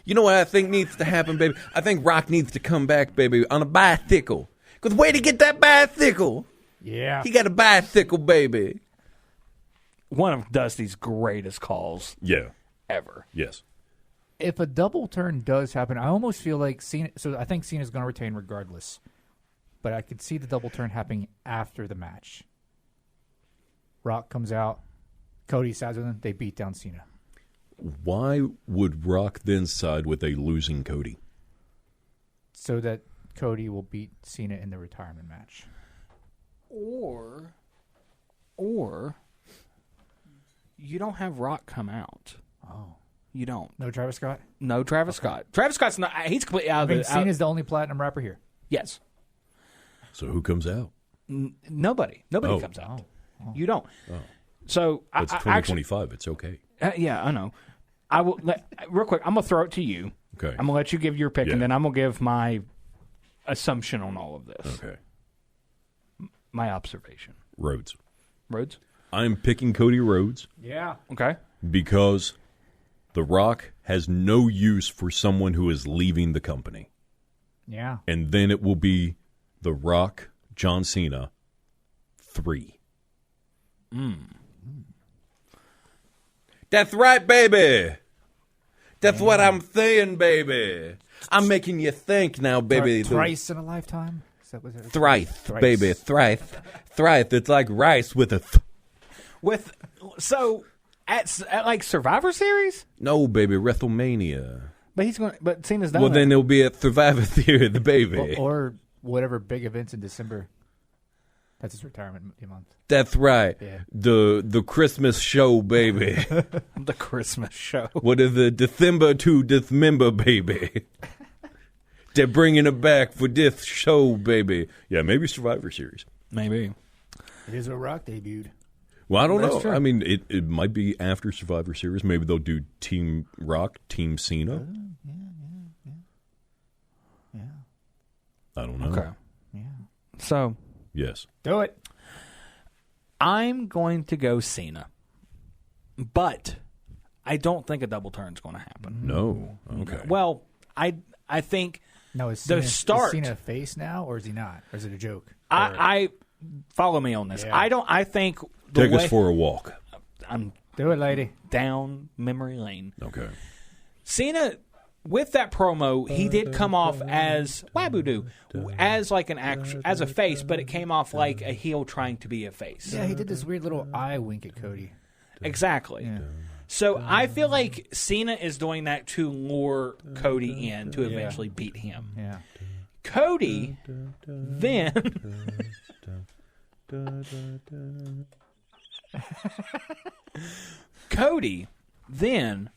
You know what I think needs to happen, baby? I think Rock needs to come back, baby, on a bicycle. Because where to get that bicycle? Yeah. He got a bicycle, baby. One of Dusty's greatest calls ever. Yes. If a double turn does happen, I almost feel like Cena... So I think Cena's going to retain regardless. But I could see the double turn happening after the match. Rock comes out. Cody sides with him. They beat down Cena. Why would Rock then side with a losing Cody? So that Cody will beat Cena in the retirement match. Or you don't have Rock come out. Oh. You don't. No Travis Scott? No Travis Scott. Travis Scott's not... He's completely out of it. Cena's the only platinum rapper here. Yes. So who comes out? Nobody. Nobody comes out. You don't. Oh. So it's 2025. It's okay. Yeah, I know. I will real quick. I'm gonna throw it to you. Okay. I'm gonna let you give your pick, and then I'm gonna give my assumption on all of this. Okay. My observation. Rhodes. I'm picking Cody Rhodes. Yeah. Okay. Because The Rock has no use for someone who is leaving the company. Yeah. And then it will be The Rock, John Cena, 3. That's right, baby. That's what I'm saying, baby. I'm making you think now, baby. Thrice in a lifetime? Is that what it is? Thrice, baby. Thrice. It's like rice with a At like Survivor Series? No, baby, WrestleMania. But Cena's done. Well, then it'll be at Survivor Series, the baby. Or whatever big events in December. That's his retirement month. That's right. Yeah. The Christmas show, baby. The Christmas show. What is it? December to Dismember, baby. They're bringing it back for this show, baby. Yeah, maybe Survivor Series. Maybe. It is where Rock debuted. Well, I don't That's know. true. I mean, it might be after Survivor Series. Maybe they'll do Team Rock, Team Cena. Yeah. I don't know. Okay. Yeah. So, Yes. Do it. I'm going to go Cena. But I don't think a double turn's going to happen. No. Okay. Well, I think No, is The Cena, start. Is Cena a face now, or is he not? Or is it a joke? I follow me on this. Yeah. I think the Take way, us for a walk. I'm Do it, lady. down memory lane. Okay. Cena, with that promo, he did come off as Wabudoo, as like as a face, but it came off like a heel trying to be a face. Yeah, he did this weird little eye wink at Cody. Exactly. Yeah. So I feel like Cena is doing that to lure Cody in to eventually beat him. Yeah. Cody then Cody then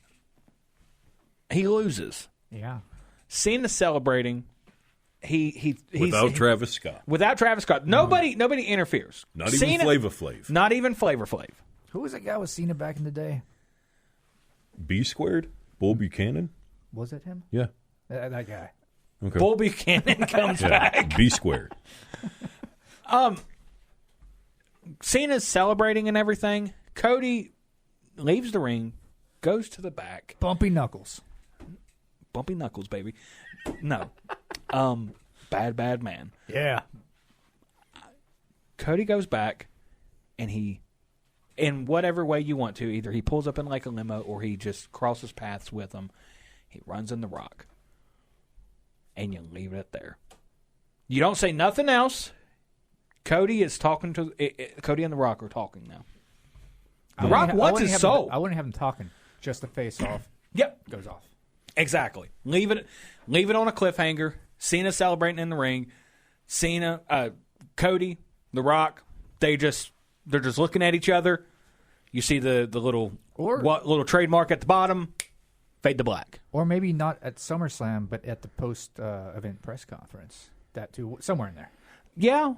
he loses. Yeah. Cena celebrating. He's Without Travis Scott. Without Travis Scott. Nobody interferes. Not even Cena, Flava Flav. Not even Flavor Flav. Who was that guy with Cena back in the day? B squared? Bull Buchanan? Was it him? Yeah. That guy. Okay. Bull Buchanan comes back. B squared. Cena's celebrating and everything. Cody leaves the ring, goes to the back. Bumpy Knuckles. Bumpy Knuckles, baby. No. Bad man. Yeah. Cody goes back, and he, in whatever way you want to, either he pulls up in like a limo or he just crosses paths with him. He runs in the Rock. And you leave it there. You don't say nothing else. Cody is talking to Cody and the Rock are talking now. The Rock wants his soul. I wouldn't have him talking. Just the face off. Yep, goes off. Exactly. Leave it on a cliffhanger. Cena celebrating in the ring. Cody, the Rock. They're just looking at each other. You see the little trademark at the bottom. Fade to black. Or maybe not at SummerSlam, but at the post-event press conference. That too, somewhere in there. Yeah,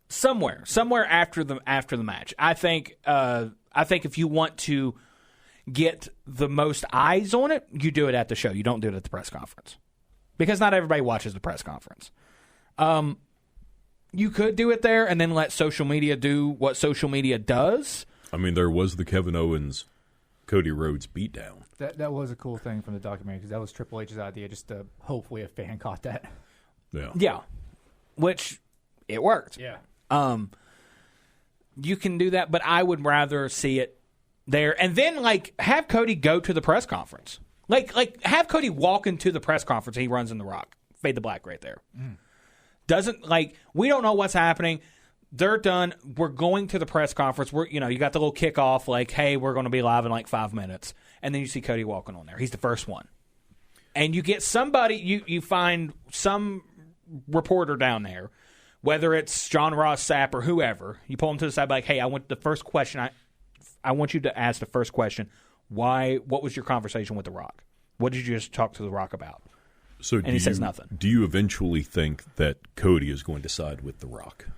somewhere after the match. I think if you want to get the most eyes on it, you do it at the show. You don't do it at the press conference because not everybody watches the press conference. You could do it there and then let social media do what social media does. I mean, there was the Kevin Owens, Cody Rhodes beatdown. That was a cool thing from the documentary because that was Triple H's idea. Just to hopefully a fan caught that. Yeah, which it worked. Yeah. You can do that, but I would rather see it there and then have Cody go to the press conference. Like have Cody walk into the press conference and he runs in the Rock. Fade to black right there. Doesn't we don't know what's happening. They're done. We're going to the press conference. You got the little kickoff hey, we're going to be live in 5 minutes. And then you see Cody walking on there. He's the first one. And you get somebody, you find some reporter down there, whether it's John Ross Sapp or whoever, you pull him to the side hey, I want the first question. I want you to ask the first question. What was your conversation with The Rock? What did you just talk to The Rock about? And he says nothing. Do you eventually think that Cody is going to side with The Rock?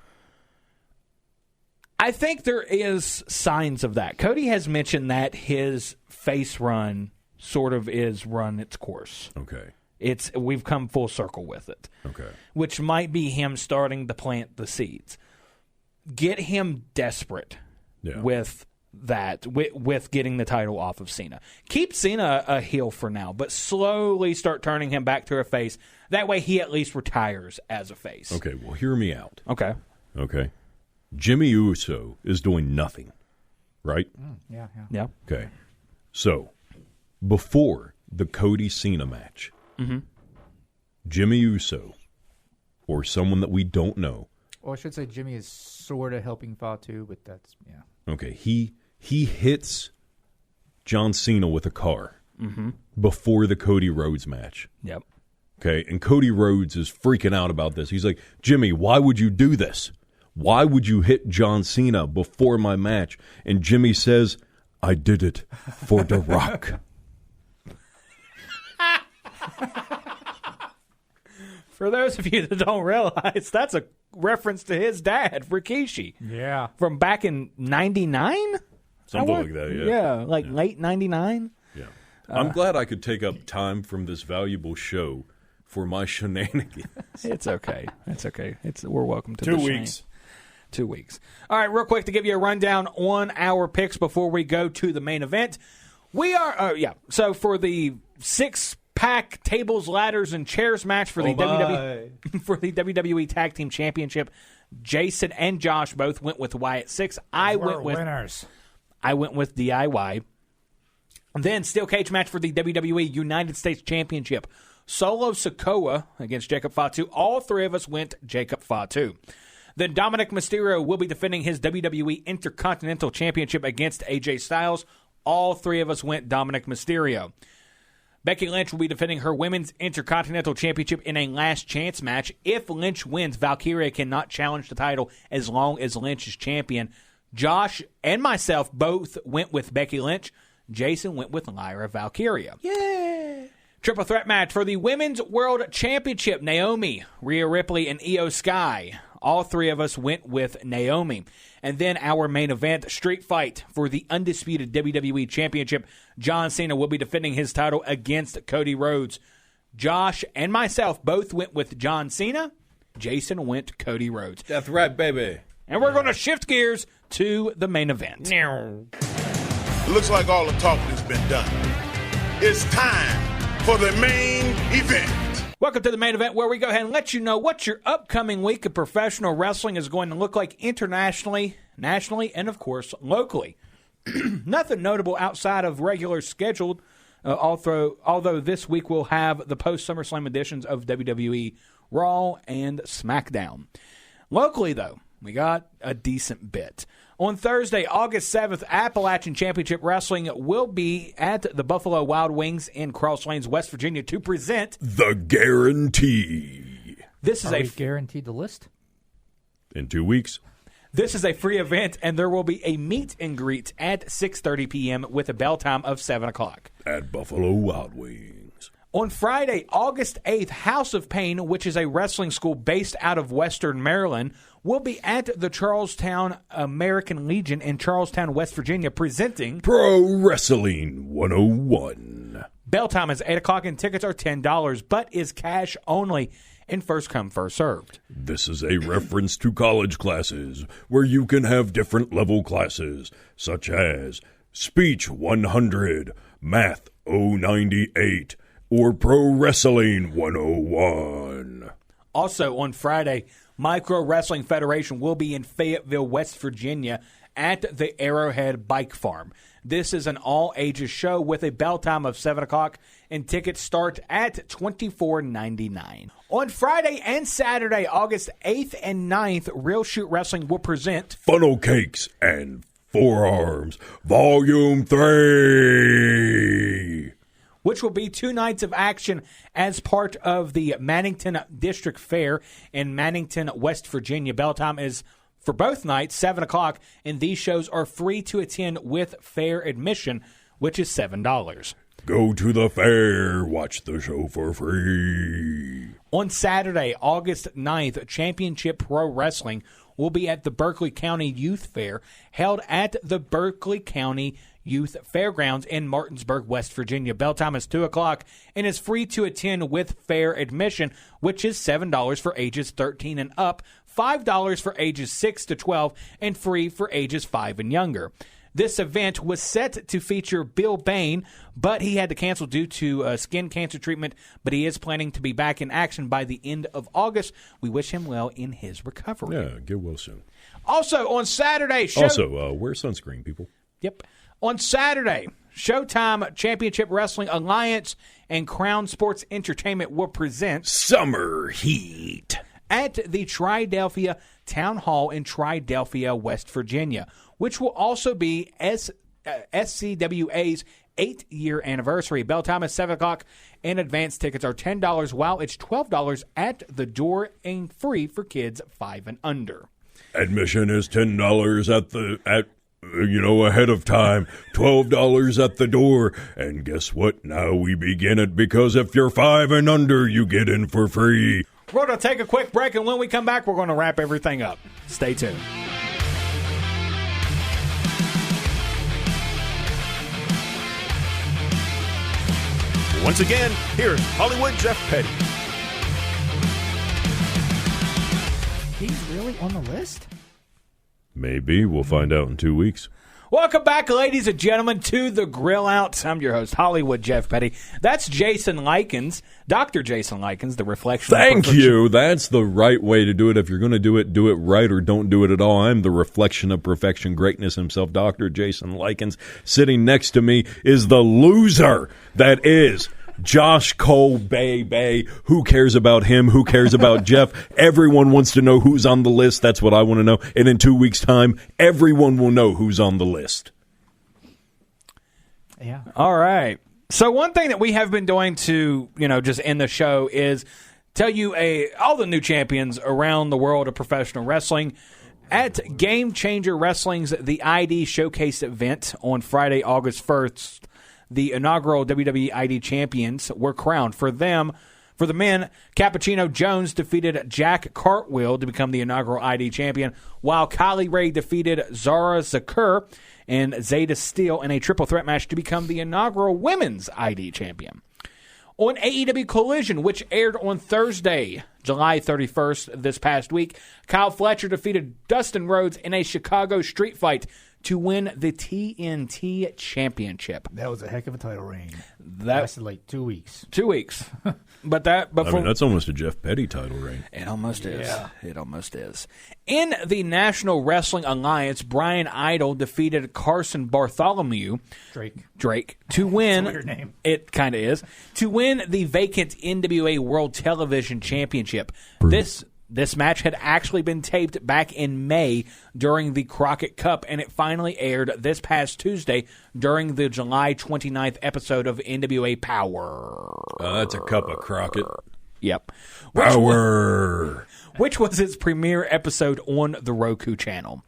I think there is signs of that. Cody has mentioned that his face run sort of is run its course. Okay. We've come full circle with it. Okay. Which might be him starting to plant the seeds. Get him desperate with that, with getting the title off of Cena. Keep Cena a heel for now, but slowly start turning him back to a face. That way he at least retires as a face. Okay, well, hear me out. Okay. Jimmy Uso is doing nothing. right? Yeah. Okay. So, before the Cody Cena match, Jimmy Uso, or someone that we don't know. Well, I should say Jimmy is sort of helping Fatu, but that's, Okay, he hits John Cena with a car before the Cody Rhodes match. Yep. Okay, and Cody Rhodes is freaking out about this. He's like, Jimmy, why would you do this? Why would you hit John Cena before my match? And Jimmy says, I did it for The Rock. For those of you that don't realize, that's a reference to his dad, Rikishi. Yeah. From back in 99? Something like that, yeah. Yeah, late 99? Yeah. I'm glad I could take up time from this valuable show for my shenanigans. It's okay. It's okay. We're welcome to 2 the weeks. shenanigans. 2 weeks. All right, real quick to give you a rundown on our picks before we go to the main event. We are, so for the 6-pack tables, ladders, and chairs match for the WWE Tag Team Championship, Jason and Josh both went with Wyatt 6. We're winners. I went with DIY. Then steel cage match for the WWE United States Championship. Solo Sikoa against Jacob Fatu. All three of us went Jacob Fatu. Then Dominic Mysterio will be defending his WWE Intercontinental Championship against AJ Styles. All three of us went Dominic Mysterio. Becky Lynch will be defending her Women's Intercontinental Championship in a last chance match. If Lynch wins, Valkyria cannot challenge the title as long as Lynch is champion. Josh and myself both went with Becky Lynch. Jason went with Lyra Valkyria. Yeah. Triple threat match for the Women's World Championship. Naomi, Rhea Ripley, and Io Sky. All three of us went with Naomi. And then our main event, street fight for the undisputed WWE Championship. John Cena will be defending his title against Cody Rhodes. Josh and myself both went with John Cena. Jason went Cody Rhodes. That's right, baby. And we're going to shift gears to the main event. It looks like all the talking has been done. It's time for the main event. Welcome to the main event, where we go ahead and let you know what your upcoming week of professional wrestling is going to look like internationally, nationally, and, of course, locally. Nothing notable outside of regular scheduled, although this week we'll have the post-SummerSlam editions of WWE Raw and SmackDown. Locally, though, we got a decent bit. On Thursday, August 7th, Appalachian Championship Wrestling will be at the Buffalo Wild Wings in Cross Lanes, West Virginia, to present The Guarantee. This is Are we guaranteed the list? In 2 weeks. This is a free event, and there will be a meet and greet at 6:30 p.m. with a bell time of 7 o'clock. At Buffalo Wild Wings. On Friday, August 8th, House of Pain, which is a wrestling school based out of Western Maryland, will be at the Charlestown American Legion in Charlestown, West Virginia, presenting Pro Wrestling 101. Bell time is 8 o'clock, and tickets are $10, but is cash only and first come, first served. This is a reference to college classes, where you can have different level classes, such as Speech 100, Math 098, or Pro Wrestling 101. Also on Friday, Micro Wrestling Federation will be in Fayetteville, West Virginia at the Arrowhead Bike Farm. This is an all-ages show with a bell time of 7 o'clock, and tickets start at $24.99. On Friday and Saturday, August 8th and 9th, Real Shoot Wrestling will present Funnel Cakes and Forearms, Volume 3. which will be 2 nights of action as part of the Mannington District Fair in Mannington, West Virginia. Bell time is, for both nights, 7 o'clock, and these shows are free to attend with fair admission, which is $7. Go to the fair, watch the show for free. On Saturday, August 9th, Championship Pro Wrestling will be at the Berkeley County Youth Fair, held at the Berkeley County Youth Fairgrounds in Martinsburg, West Virginia. Bell time is 2 o'clock and is free to attend with fair admission, which is $7 for ages 13 and up, $5 for ages 6 to 12, and free for ages 5 and younger. This event was set to feature Bill Bain, but he had to cancel due to skin cancer treatment, but he is planning to be back in action by the end of August. We wish him well in his recovery. Yeah, get well soon. Also, on Saturday... Also, wear sunscreen, people. Yep. On Saturday, Showtime Championship Wrestling Alliance and Crown Sports Entertainment will present Summer Heat at the Triadelphia Town Hall in Triadelphia, West Virginia, which will also be SCWA's 8-year anniversary. Bell time is 7 o'clock, and advance tickets are $10, while it's $12 at the door and free for kids 5 and under. Admission is $10 ahead of time, $12 at the door, and guess what? Now we begin it, because if you're 5 and under, you get in for free. We're going to take a quick break, and when we come back, we're going to wrap everything up. Stay tuned. Once again, here's Hollywood Jeff Petty. He's really on the list? Maybe. We'll find out in 2 weeks. Welcome back, ladies and gentlemen, to the Grill Out. I'm your host, Hollywood Jeff Petty. That's Jason Lykens, Dr. Jason Lykens, the reflection. Thank you. That's the right way to do it. If you're going to do it right or don't do it at all. I'm the reflection of perfection, greatness himself, Dr. Jason Lykens. Sitting next to me is the loser that is Josh Cole Bay. Who cares about him? Who cares about Jeff? Everyone wants to know who's on the list. That's what I want to know. And in 2 weeks' time, everyone will know who's on the list. Yeah. All right. So one thing that we have been doing to, just end the show is tell you all the new champions around the world of professional wrestling. At Game Changer Wrestling's The ID Showcase event on Friday, August 1st, the inaugural WWE ID champions were crowned. For the men, Cappuccino Jones defeated Jack Cartwheel to become the inaugural ID champion, while Kylie Ray defeated Zara Zakur and Zeta Steele in a triple threat match to become the inaugural women's ID champion. On AEW Collision, which aired on Thursday, July 31st this past week, Kyle Fletcher defeated Dustin Rhodes in a Chicago street fight to win the TNT Championship. That was a heck of a title reign. That lasted like 2 weeks. 2 weeks. But that's almost a Jeff Petty title reign. It almost is. Yeah. It almost is. In the National Wrestling Alliance, Brian Idol defeated Carson Bartholomew. Drake. To win. That's a weird name. It kind of is. To win the vacant NWA World Television Championship. This match had actually been taped back in May during the Crockett Cup, and it finally aired this past Tuesday during the July 29th episode of NWA Power. That's a cup of Crockett. Yep. Which was its premiere episode on the Roku channel.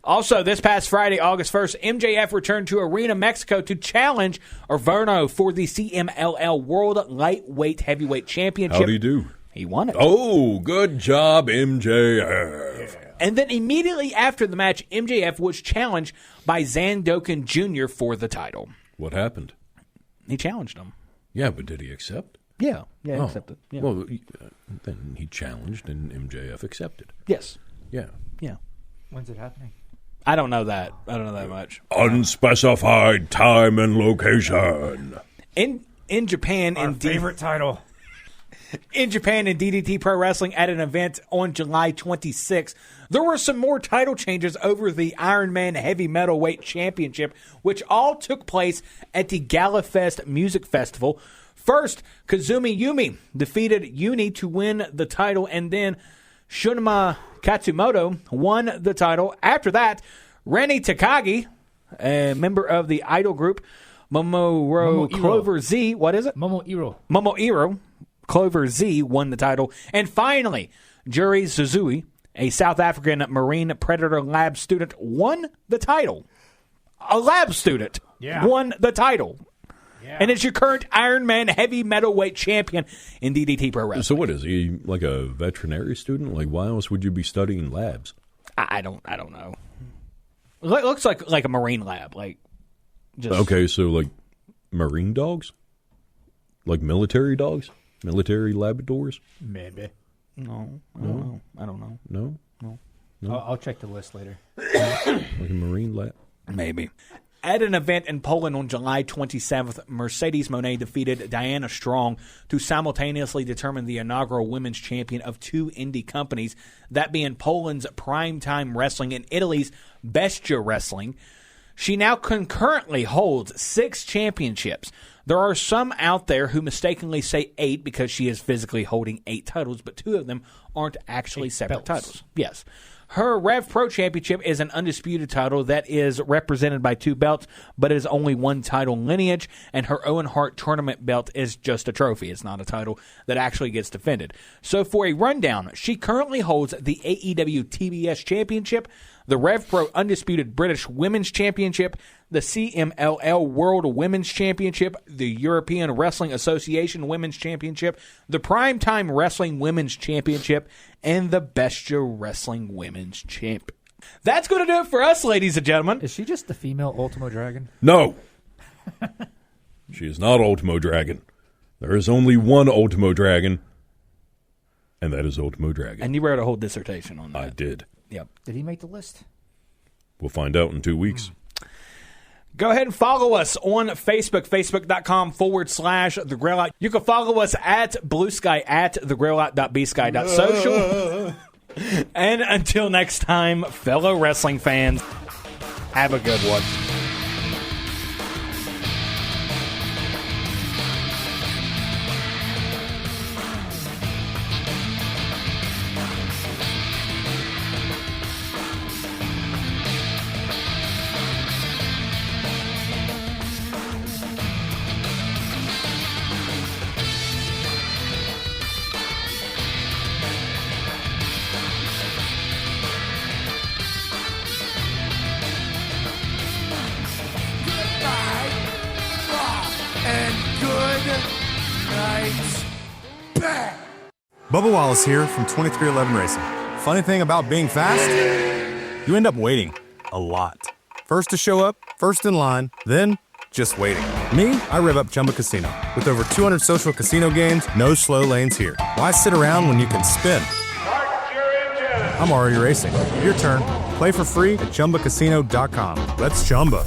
Also, this past Friday, August 1st, MJF returned to Arena, Mexico to challenge Averno for the CMLL World Lightweight Heavyweight Championship. How'd he do? He won it. Oh, good job, MJF. Yeah. And then immediately after the match, MJF was challenged by Zandokin Jr. for the title. What happened? He challenged him. Yeah, but did he accept? Yeah, he accepted. Yeah. Well, then he challenged and MJF accepted. Yes. Yeah. When's it happening? I don't know that. I don't know that much. Unspecified time and location. In Japan, our favorite title. In Japan, in DDT Pro Wrestling at an event on July 26th, there were some more title changes over the Iron Man Heavy Metalweight Championship, which all took place at the Galafest Music Festival. First, Kazumi Yumi defeated Uni to win the title, and then Shunma Katsumoto won the title. After that, Renny Takagi, a member of the idol group Momoiro Clover Z, what is it? Momoiro Clover Z won the title. And finally, Juri Suzuki, a South African Marine Predator lab student, won the title. A lab student won the title. Yeah. And it's your current Iron Man Heavy Metalweight champion in DDT Pro Wrestling. So what is he, like a veterinary student? Like, why else would you be studying labs? I don't know. It looks like a Marine lab. Okay, so like Marine dogs? Like military dogs? Military labradors? Maybe. No, I don't know. No. I'll check the list later. Like a Marine lab? Maybe. At an event in Poland on July 27th, Mercedes Moné defeated Diana Strong to simultaneously determine the inaugural women's champion of two indie companies, that being Poland's Primetime Wrestling and Italy's Bestia Wrestling. She now concurrently holds 6 championships. There are some out there who mistakenly say 8 because she is physically holding 8 titles, but 2 of them aren't actually separate titles. Yes. Her Rev Pro Championship is an undisputed title that is represented by 2 belts, but it is only 1 title lineage, and her Owen Hart Tournament belt is just a trophy. It's not a title that actually gets defended. So for a rundown, she currently holds the AEW TBS Championship, the Rev Pro Undisputed British Women's Championship, the CMLL World Women's Championship, the European Wrestling Association Women's Championship, the Primetime Wrestling Women's Championship, and the Bestia Wrestling Women's Champ. That's going to do it for us, ladies and gentlemen. Is she just the female Ultimo Dragon? No. She is not Ultimo Dragon. There is only one Ultimo Dragon, and that is Ultimo Dragon. And you wrote a whole dissertation on that. I did. Yep. Did he make the list? We'll find out in 2 weeks. Go ahead and follow us on Facebook, facebook.com/The Grill Out. You can follow us at Blue Sky at thegrillout.bsky.social. And until next time, fellow wrestling fans, have a good one. Bubba Wallace here from 2311 Racing. Funny thing about being fast, you end up waiting a lot. First to show up, first in line, then just waiting. Me, I rev up Chumba Casino. With over 200 social casino games, no slow lanes here. Why sit around when you can spin? I'm already racing. Your turn. Play for free at ChumbaCasino.com. Let's Chumba.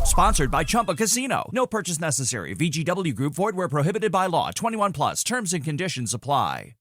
Sponsored by Chumba Casino. No purchase necessary. VGW Group. Void where prohibited by law. 21 plus. Terms and conditions apply.